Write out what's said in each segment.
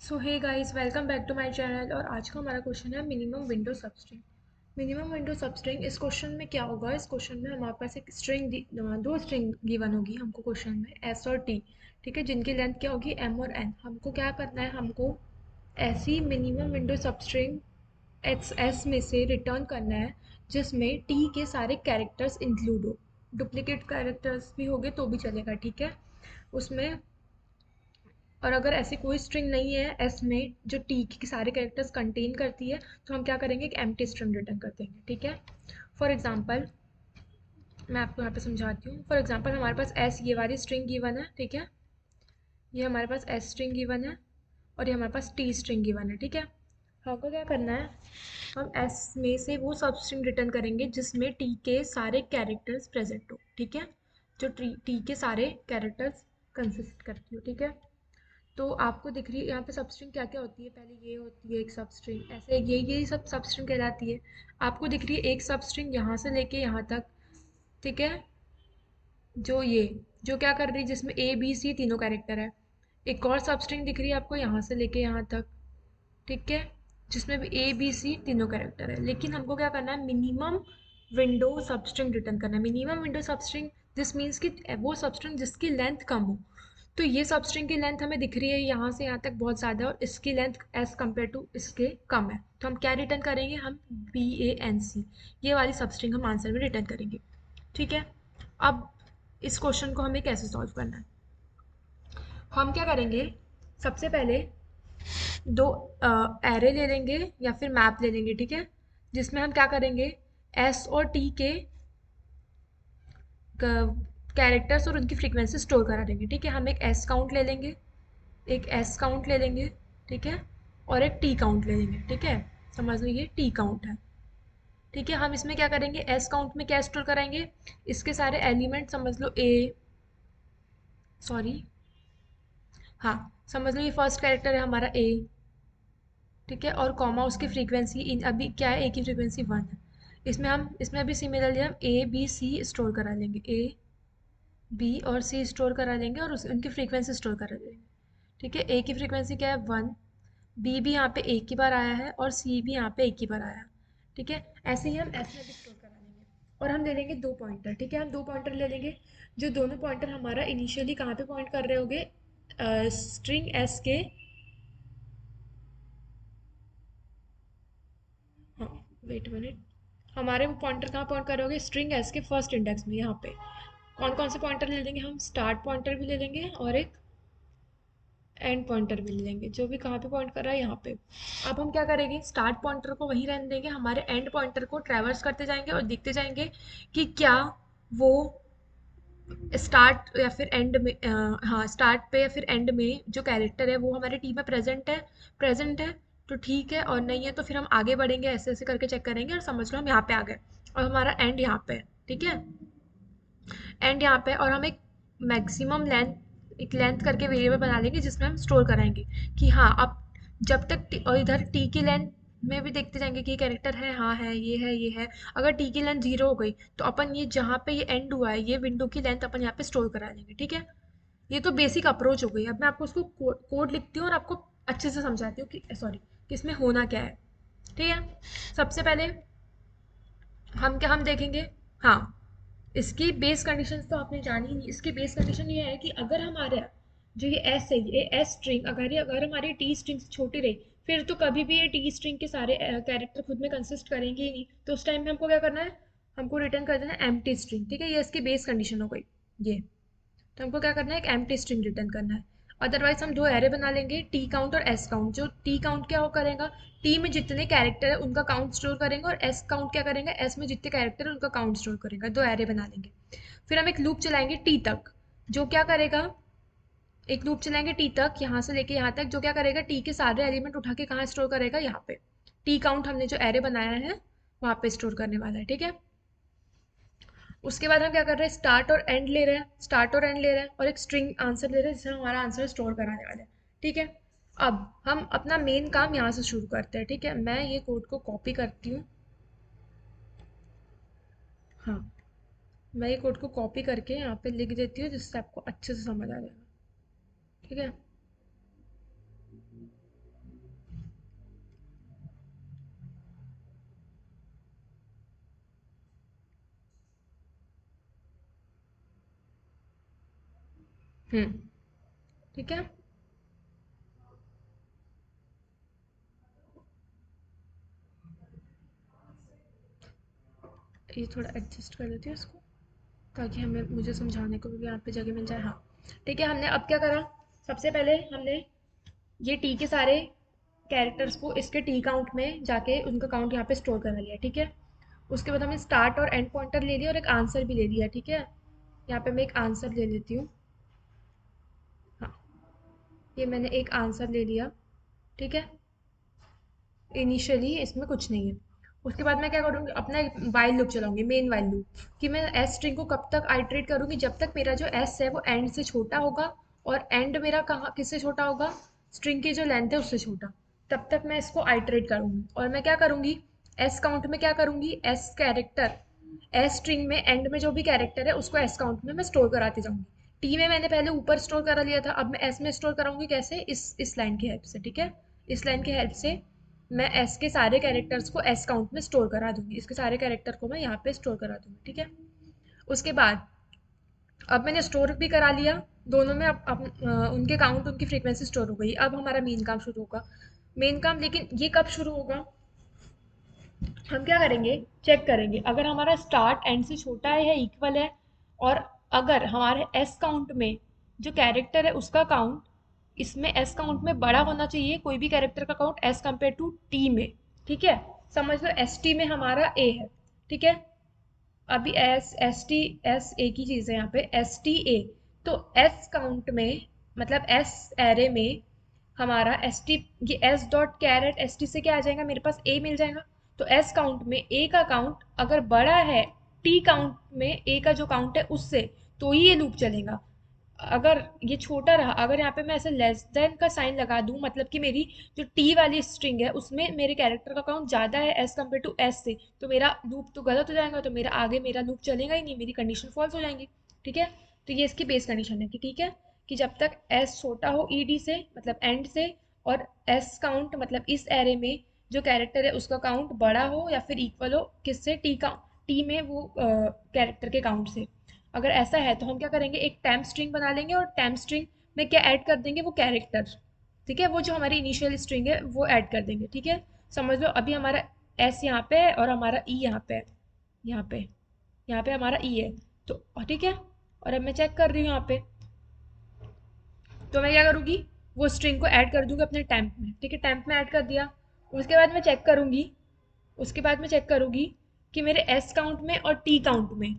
So hey guys, welcome back to my channel. और आज का हमारा क्वेश्चन है minimum window substring. Minimum window substring, इस क्वेश्चन में क्या होगा? इस क्वेश्चन में हमारे पास एक स्ट्रिंग, दो स्ट्रिंग गिवन होगी हमको क्वेश्चन में, एस और टी। ठीक है, जिनकी लेंथ क्या होगी, एम और एन। हमको क्या करना है, हमको ऐसी minimum window substring S S में से रिटर्न करना है जिसमें टी के सारे कैरेक्टर्स इंक्लूड हो। डुप्लीकेट कैरेक्टर्स भी होंगे तो भी चलेगा, ठीक है उसमें। और अगर ऐसी कोई स्ट्रिंग नहीं है एस में जो टी के सारे कैरेक्टर्स कंटेन करती है, तो हम क्या करेंगे, एक एम्प्टी स्ट्रिंग रिटर्न कर देंगे। ठीक है, फॉर एग्जांपल मैं आपको यहाँ पे समझाती हूँ। फॉर एग्जांपल हमारे पास एस ये वाली स्ट्रिंग गिवन है, ठीक है, ये हमारे पास एस स्ट्रिंग गिवन है और ये हमारे पास टी स्ट्रिंग गिवन है। ठीक है, हमको क्या करना है, हम एस में से वो सब स्ट्रिंग रिटर्न करेंगे जिसमें टी के सारे कैरेक्टर्स प्रेजेंट हो। ठीक है, जो टी के सारे कैरेक्टर्स कंसिस्ट करती हो। ठीक है, तो आपको दिख रही है यहाँ पे सबस्ट्रिंग क्या क्या होती है। पहले ये होती है एक सबस्ट्रिंग, ऐसे ये सब सबस्ट्रिंग कहलाती है। आपको दिख रही है एक सबस्ट्रिंग यहाँ से लेके यहाँ तक। ठीक है, जो ये जो क्या कर रही है, जिसमें ए बी सी तीनों कैरेक्टर है। एक और सबस्ट्रिंग दिख रही है आपको यहाँ से लेके यहाँ तक। ठीक है, जिसमें भी ए बी सी तीनों कैरेक्टर है। लेकिन हमको क्या करना है, मिनिमम विंडो सबस्ट्रिंग रिटर्न करना है। Minimum window substring this means कि वो सबस्ट्रिंग जिसकी लेंथ कम हो। तो ये सबस्ट्रिंग की लेंथ हमें दिख रही है यहाँ से यहाँ तक बहुत ज़्यादा है और इसकी लेंथ एज कम्पेयर टू इसके कम है, तो हम क्या रिटर्न करेंगे, हम बी ए एन सी ये वाली सबस्ट्रिंग हम आंसर में रिटर्न करेंगे। ठीक है, अब इस क्वेश्चन को हमें कैसे सॉल्व करना है, हम क्या करेंगे, सबसे पहले दो एरे ले लेंगे या फिर मैप ले लेंगे। ठीक है, जिसमें हम क्या करेंगे, एस और टी के कैरेक्टर्स और उनकी फ्रीक्वेंसी स्टोर करा देंगे। ठीक है, हम एक एस काउंट ले लेंगे, एक एस काउंट ले लेंगे। ठीक है, और एक टी काउंट ले लेंगे। ठीक है, समझ लो ये टी काउंट है। ठीक है, हम इसमें क्या करेंगे, एस काउंट में क्या स्टोर कराएंगे, इसके सारे एलिमेंट, समझ लो ए, सॉरी, हाँ, समझ लो ये फर्स्ट कैरेक्टर है हमारा ए। ठीक है, और कॉमा उसकी फ्रीक्वेंसी इन अभी क्या है, ए की फ्रीक्वेंसी 1 है। इसमें अभी सिमिलरली हम ए बी सी स्टोर करा लेंगे, ए बी और सी स्टोर करा लेंगे और उनकी फ्रीक्वेंसी स्टोर करा लेंगे। ठीक है, ए की फ्रीक्वेंसी क्या है, 1। बी भी यहाँ पे एक ही बार आया है और सी भी यहाँ पे एक ही बार आया है। ठीक है, ऐसे ही हम एस में भी स्टोर करा लेंगे। और हम ले लेंगे दो पॉइंटर। ठीक है, हम दो पॉइंटर ले लेंगे, जो दोनों पॉइंटर हमारा इनिशियली कहाँ पे पॉइंट कर रहे होंगे, स्ट्रिंग एस के, हाँ वेट मिनट, हमारे वो पॉइंटर कहाँ पॉइंट कर रहे होंगे, स्ट्रिंग एस के फर्स्ट इंडेक्स में। यहाँ पे कौन कौन से पॉइंटर ले लेंगे, हम स्टार्ट पॉइंटर भी ले लेंगे और एक एंड पॉइंटर भी ले लेंगे, जो भी कहाँ पे पॉइंट कर रहा है यहाँ पे। अब हम क्या करेंगे, स्टार्ट पॉइंटर को वहीं रहने देंगे, हमारे एंड पॉइंटर को ट्रैवर्स करते जाएंगे और देखते जाएंगे कि क्या वो स्टार्ट या फिर एंड में, हाँ स्टार्ट पे या फिर एंड में जो कैरेक्टर है वो हमारे टीम में प्रेजेंट है तो ठीक है, और नहीं है तो फिर हम आगे बढ़ेंगे, ऐसे ऐसे करके चेक करेंगे और समझ लो हम यहाँ पे आ गए और हमारा एंड यहाँ पे है। ठीक है, एंड यहाँ पे, और हम एक मैक्सिमम लेंथ, एक लेंथ करके वेरिएबल बना लेंगे जिसमें हम स्टोर कराएंगे कि हाँ अब जब तक और इधर टी की लेंथ में भी देखते जाएंगे कि ये कैरेक्टर है, हाँ है, ये है, ये है। अगर टी की लेंथ 0 हो गई तो अपन ये जहाँ पे ये एंड हुआ है ये विंडो की लेंथ अपन यहाँ पे स्टोर करा लेंगे। ठीक है, ये तो बेसिक अप्रोच हो गई। अब मैं आपको उसको कोड लिखती हूँ और आपको अच्छे से समझाती हूँ कि सॉरी कि इसमें होना क्या है। ठीक है, सबसे पहले हम देखेंगे, हाँ इसकी बेस कंडीशंस तो आपने जानी ही नहीं। इसकी बेस कंडीशन ये है कि अगर हमारा जो ये एस है, ये एस स्ट्रिंग अगर हमारी टी स्ट्रिंग से छोटी रही, फिर तो कभी भी ये टी स्ट्रिंग के सारे कैरेक्टर खुद में कंसिस्ट करेंगे ही नहीं। तो उस टाइम में हमको क्या करना है, हमको रिटर्न कर देना है एम्प्टी स्ट्रिंग। ठीक है, ये इसकी बेस कंडीशन हो गई ये। तो हमको क्या करना है, एक एम्प्टी स्ट्रिंग रिटर्न करना है। अदरवाइज हम दो एरे बना लेंगे, टी काउंट और एस काउंट। जो टी काउंट क्या हो करेगा, टी में जितने कैरेक्टर है उनका काउंट स्टोर करेंगे, और एस काउंट क्या करेंगे, एस में जितने कैरेक्टर है उनका काउंट स्टोर करेगा। दो एरे बना लेंगे। फिर हम एक लूप चलाएंगे टी तक, जो क्या करेगा, एक लूप चलाएंगे टी तक, यहाँ से लेके यहाँ तक, जो क्या करेगा, टी के सारे एलिमेंट उठा के कहाँ स्टोर करेगा, यहाँ पे। टी काउंट हमने जो एरे बनाया है वहाँ पे स्टोर करने वाला है। ठीक है, उसके बाद हम क्या कर रहे हैं, स्टार्ट और एंड ले रहे हैं, स्टार्ट और एंड ले रहे हैं और एक स्ट्रिंग आंसर ले रहे हैं जिससे हमारा आंसर स्टोर कराने वाले हैं। ठीक है, अब हम अपना मेन काम यहाँ से शुरू करते हैं। ठीक है, मैं ये कोड को कॉपी करती हूँ, हाँ मैं ये कोड को कॉपी करके यहाँ पे लिख देती हूँ जिससे आपको अच्छे से समझ आ जाएगा। ठीक है, ठीक है। ये थोड़ा एडजस्ट कर देती हूँ इसको, ताकि हमें मुझे समझाने को भी यहाँ पे जगह मिल जाए। हाँ ठीक है, हमने अब क्या करा, सबसे पहले हमने ये टी के सारे कैरेक्टर्स को इसके टी काउंट में जाके उनका काउंट यहाँ पे स्टोर करा लिया, ठीक है। उसके बाद हमने स्टार्ट और एंड पॉइंटर ले लिया और एक आंसर भी ले लिया, ठीक है। यहाँ पे मैं एक आंसर ले लेती हूँ। हाँ, ये मैंने एक आंसर ले लिया, ठीक है। इनिशियली इसमें कुछ नहीं है। उसके बाद मैं क्या करूँगी, अपना एक वाइल लूप चलाऊंगी, मेन वाइल लूप, कि मैं एस स्ट्रिंग को कब तक आइटरेट करूँगी, जब तक मेरा जो एस है वो एंड से छोटा होगा, और एंड मेरा कहाँ किससे छोटा होगा, स्ट्रिंग की जो लेंथ है उससे छोटा, तब तक मैं इसको आइटरेट करूँगी। और मैं क्या करूँगी, एस काउंट में क्या करूँगी, एस कैरेक्टर, एस स्ट्रिंग में एंड में जो भी कैरेक्टर है उसको एस काउंट में मैं स्टोर कराती जाऊँगी। टी में मैंने पहले ऊपर स्टोर करा लिया था, अब मैं एस में स्टोर कराऊंगी, कैसे, इस लाइन की हेल्प से, ठीक है। इस लाइन की हेल्प से मैं एस के सारे कैरेक्टर्स को एस काउंट में स्टोर करा दूंगी, इसके सारे कैरेक्टर को मैं यहाँ पे स्टोर करा दूंगी, ठीक है। उसके बाद अब मैंने स्टोर भी करा लिया दोनों में, अब उनके काउंट उनकी फ्रीक्वेंसी स्टोर हो गई। अब हमारा मेन काम शुरू होगा। मेन काम, लेकिन ये कब शुरू होगा, हम क्या करेंगे, चेक करेंगे अगर हमारा स्टार्ट एंड से छोटा है या इक्वल है, और अगर हमारे एस काउंट में जो कैरेक्टर है उसका काउंट इसमें एस काउंट में बड़ा होना चाहिए, कोई भी कैरेक्टर का count S compare to T में, ठीक है। समझ लो एस टी में हमारा ए है, ठीक है। अभी S S T S A की चीज़ है यहाँ पे, एस टी ए, तो एस काउंट में, मतलब एस एरे में हमारा एस टी, ये S dot caret S T से क्या आ जाएगा, मेरे पास ए मिल जाएगा। तो एस काउंट में ए का काउंट अगर बड़ा है टी काउंट में ए का जो काउंट है उससे, तो ही ये लूप चलेगा। अगर ये छोटा रहा, अगर यहाँ पे मैं ऐसे लेस देन का साइन लगा दूं, मतलब कि मेरी जो टी वाली स्ट्रिंग है उसमें मेरे कैरेक्टर का काउंट ज़्यादा है एस कम्पेयर टू एस से, तो मेरा लूप तो गलत हो जाएगा, तो मेरा आगे मेरा लूप चलेगा ही नहीं, मेरी कंडीशन फॉल्स हो जाएंगी, ठीक है। तो ये इसकी बेस कंडीशन है कि ठीक है, कि जब तक एस छोटा हो ई डी से, मतलब एंड से, और एस काउंट मतलब इस एरे में जो कैरेक्टर है उसका काउंट बड़ा हो या फिर इक्वल हो किससे, टी का, टी में वो कैरेक्टर के काउंट से। अगर ऐसा है तो हम क्या करेंगे, एक टेम्प स्ट्रिंग बना लेंगे, और टेम्प स्ट्रिंग में क्या ऐड कर देंगे, वो कैरेक्टर, ठीक है, वो जो हमारी इनिशियल स्ट्रिंग है वो ऐड कर देंगे, ठीक है। समझ लो अभी हमारा एस यहाँ पे है और हमारा ई यहाँ पे है, यहाँ पे, यहाँ पे हमारा ई है, तो ठीक है। और अब मैं चेक कर रही हूँ यहाँ पे, तो मैं क्या करूँगी, वो स्ट्रिंग को ऐड कर दूंगी अपने टेम्प में, ठीक है, टेम्प में ऐड कर दिया। उसके बाद मैं चेक करूँगी, उसके बाद मैं चेक करूँगी कि मेरे एस काउंट में और टी काउंट में,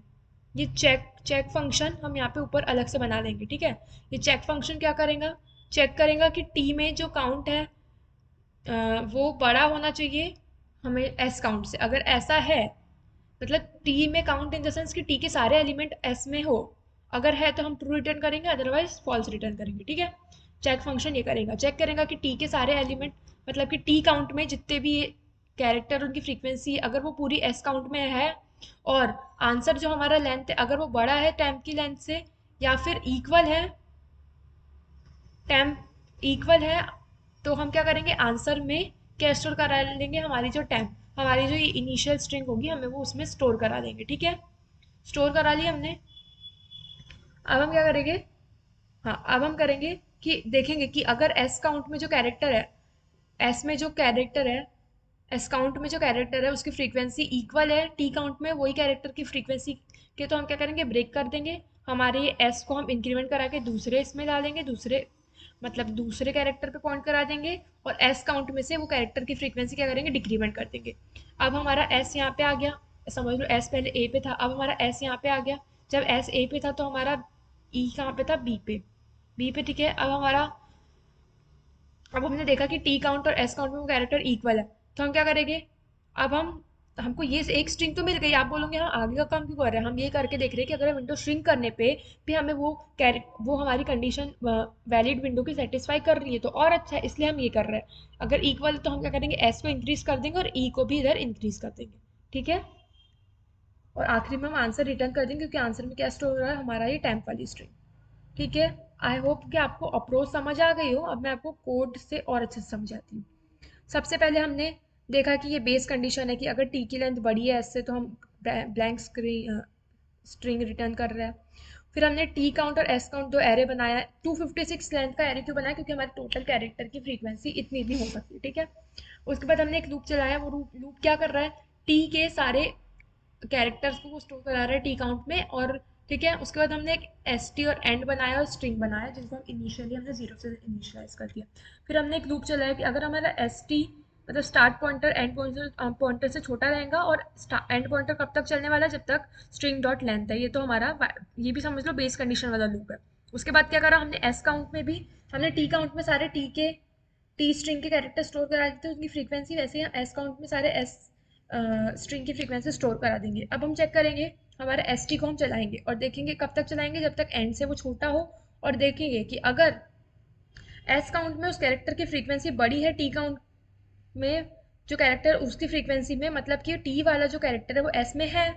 ये चेक चेक फंक्शन हम यहाँ पे ऊपर अलग से बना लेंगे, ठीक है। ये चेक फंक्शन क्या करेगा, चेक करेगा कि टी में जो काउंट है वो बड़ा होना चाहिए हमें एस काउंट से। अगर ऐसा है, मतलब टी में काउंट इन द सेंस कि टी के सारे एलिमेंट एस में हो, अगर है तो हम ट्रू रिटर्न करेंगे, अदरवाइज फॉल्स रिटर्न करेंगे, ठीक है। चेक फंक्शन ये करेगा, चेक करेगा कि टी के सारे एलिमेंट, मतलब कि टी काउंट में जितने भी कैरेक्टर उनकी फ्रीक्वेंसी अगर वो पूरी एस काउंट में है, और आंसर जो हमारा लेंथ है अगर वो बड़ा है टेम्प की लेंथ से, या फिर इक्वल है, टेम्प इक्वल है, तो हम क्या करेंगे, आंसर में क्या स्टोर करा लेंगे, हमारी जो टेम्प, हमारी जो इनिशियल स्ट्रिंग होगी हमें वो उसमें स्टोर करा देंगे, ठीक है। स्टोर करा लिया हमने। अब हम क्या करेंगे, हाँ अब हम करेंगे कि देखेंगे कि अगर एस काउंट में जो कैरेक्टर है, एस में जो कैरेक्टर है, एस काउंट में जो कैरेक्टर है उसकी फ्रीक्वेंसी इक्वल है टी काउंट में वही कैरेक्टर की फ्रीक्वेंसी के, तो हम क्या करेंगे, ब्रेक कर देंगे, हमारे एस को हम इंक्रीमेंट करा के दूसरे इसमें डालेंगे, दूसरे मतलब दूसरे कैरेक्टर पे पॉइंट करा देंगे, और एस काउंट में से वो कैरेक्टर की फ्रीक्वेंसी क्या करेंगे, डिक्रीमेंट कर देंगे। अब हमारा एस यहाँ पे आ गया, समझ लो एस पहले ए पे था, अब हमारा एस यहाँ पे आ गया। जब एस ए पे था तो हमारा ई कहाँ पे था, बी पे, बी पे, ठीक है। अब हमारा, अब हमने देखा कि टी काउंट और एस काउंट में वो कैरेक्टर इक्वल है, तो हम क्या करेंगे, अब हम, हमको ये एक स्ट्रिंग तो मिल गई, आप बोलोगे हाँ आगे का काम क्यों कर रहे हैं, हम ये करके देख रहे हैं कि अगर विंडो श्रिंक करने पे भी हमें वो हमारी कंडीशन वैलिड विंडो की सेटिस्फाई कर रही है तो और अच्छा है, इसलिए हम ये कर रहे हैं। अगर इक्वल तो हम क्या करेंगे, एस को इंक्रीज कर देंगे और ई को भी इधर इंक्रीज कर देंगे, ठीक है। और आखिरी में हम आंसर रिटर्न कर देंगे, क्योंकि आंसर में क्या स्टोर हो रहा है, हमारा ये टेम्प वाली स्ट्रिंग, ठीक है। आई होप कि आपको अप्रोच समझ आ गई हो। अब मैं आपको कोड से और अच्छे से समझाती हूँ। सबसे पहले हमने देखा कि ये बेस कंडीशन है कि अगर टी की लेंथ बड़ी है एस से तो हम ब्लैंक स्ट्रिंग रिटर्न कर रहे हैं। फिर हमने टी काउंट और एस काउंट दो एरे बनाया। 256 लेंथ का एरे क्यों बनाया, क्योंकि हमारे टोटल कैरेक्टर की फ्रीक्वेंसी इतनी इतनी हो सकती है, ठीक है। उसके बाद हमने एक लूप चलाया, वो लूप क्या कर रहा है, टी के सारे कैरेक्टर्स को वो स्टोर करा रहा है टी काउंट में। और ठीक है, उसके बाद हमने एक एस टी और एंड बनाया और स्ट्रिंग बनाया, जिनको हम इनिशियली हमने जीरो से इनिशियलाइज कर दिया। फिर हमने एक लूप चलाया कि अगर हमारा एस टी मतलब स्टार्ट पॉइंटर एंड पॉइंटर से छोटा रहेगा, और एंड पॉइंटर कब तक चलने वाला है, जब तक स्ट्रिंग डॉट लेंथ है। ये तो हमारा ये भी समझ लो बेस कंडीशन वाला लूप है। उसके बाद क्या करा हमने, एस काउंट में भी हमने टी काउंट में सारे टी स्ट्रिंग के कैरेक्टर स्टोर करा देते हैं, उनकी फ्रीक्वेंसी वैसे ही हम एस काउंट में सारे एस स्ट्रिंग की फ्रीक्वेंसी स्टोर करा देंगे। अब हम चेक करेंगे हमारे एस टी को हम चलाएंगे, और देखेंगे कब तक चलाएंगे, जब तक एंड से वो छोटा हो। और देखेंगे कि अगर एस काउंट में उस कैरेक्टर की फ्रीक्वेंसी बड़ी है टी काउंट में जो कैरेक्टर उसकी फ्रीक्वेंसी में, मतलब कि टी वाला जो कैरेक्टर है वो एस में है।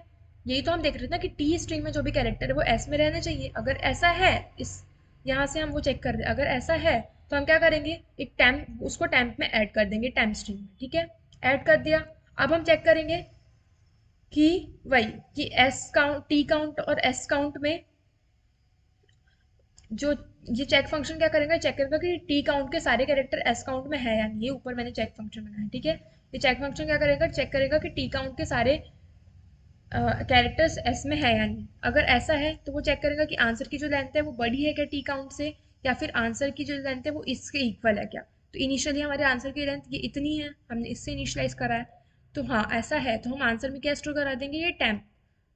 यही तो हम देख रहे थे ना कि टी स्ट्रिंग में जो भी कैरेक्टर है वो एस में रहना चाहिए। अगर ऐसा है, इस यहाँ से हम वो चेक कर रहे हैं, अगर ऐसा है तो हम क्या करेंगे, एक टैम्प उसको टैम्प में ऐड कर देंगे, टैम्प स्ट्रिंग में, ठीक है। ऐड कर दिया। अब हम चेक करेंगे कि वही कि एस काउंट टी काउंट और एस काउंट में जो ये चेक फंक्शन क्या करेगा, चेक करेगा कि टी काउंट के सारे कैरेक्टर एस काउंट में है या नहीं। ये ऊपर मैंने चेक फंक्शन बनाया, ठीक है। ये चेक फंक्शन क्या करेगा, चेक करेगा कि टी काउंट के सारे कैरेक्टर्स एस में है या नहीं। अगर ऐसा है तो वो चेक करेगा कि आंसर की जो लेंथ है वो बड़ी है क्या टी काउंट से, या फिर आंसर की जो लेंथ है वो इसके इक्वल है क्या। तो इनिशियली हमारे आंसर की लेंथ ये इतनी है, हमने इससे इनिशियलाइज करा है। तो हाँ ऐसा है, तो हम आंसर में क्या स्टोर करा देंगे, ये टैम्प,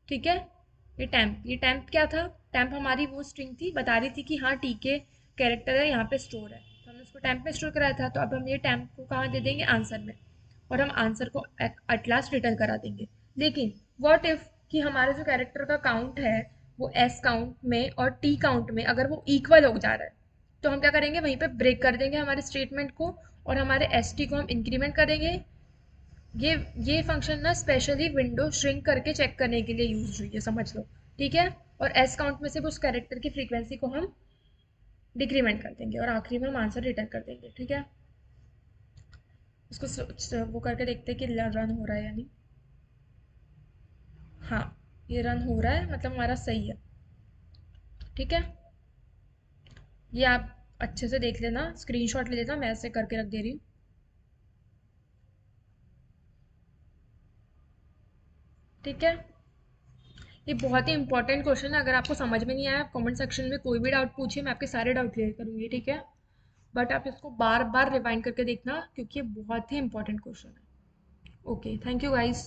ठीक है। ये टैम्प क्या था, टैम्प हमारी वो स्ट्रिंग थी, बता रही थी कि हाँ टी के कैरेक्टर है यहाँ पे स्टोर है, तो हमने उसको टैम्प में स्टोर कराया था। तो अब हम ये टैम्प को कहाँ दे देंगे, आंसर में, और हम आंसर को एट लास्ट रिटर्न करा देंगे। लेकिन व्हाट इफ कि हमारे जो कैरेक्टर का काउंट है वो एस काउंट में और टी काउंट में अगर वो इक्वल हो जा रहा है, तो हम क्या करेंगे, वहीं पे ब्रेक कर देंगे हमारे स्टेटमेंट को, और हमारे एस टी को हम इंक्रीमेंट करेंगे। ये ये फंक्शन ना स्पेशली विंडो श्रिंक करके चेक करने के लिए यूज हुई है, समझ लो, ठीक है। और एस काउंट में से उस कैरेक्टर की फ्रीक्वेंसी को हम डिक्रीमेंट कर देंगे, और आखिरी में हम आंसर रिटर्न कर देंगे, ठीक है। इसको वो करके देखते हैं कि रन हो रहा है या नहीं। हाँ ये रन हो रहा है, मतलब हमारा सही है, ठीक है। ये आप अच्छे से देख लेना, स्क्रीनशॉट ले लेना, मैं ऐसे करके रख दे रही हूँ, ठीक है। ये बहुत ही इंपॉर्टेंट क्वेश्चन है, अगर आपको समझ में नहीं आया आप कमेंट सेक्शन में कोई भी डाउट पूछिए, मैं आपके सारे डाउट क्लियर करूंगी, ठीक है। बट आप इसको बार बार रिवाइंड करके देखना, क्योंकि ये बहुत ही इंपॉर्टेंट क्वेश्चन है। Okay, thank you guys.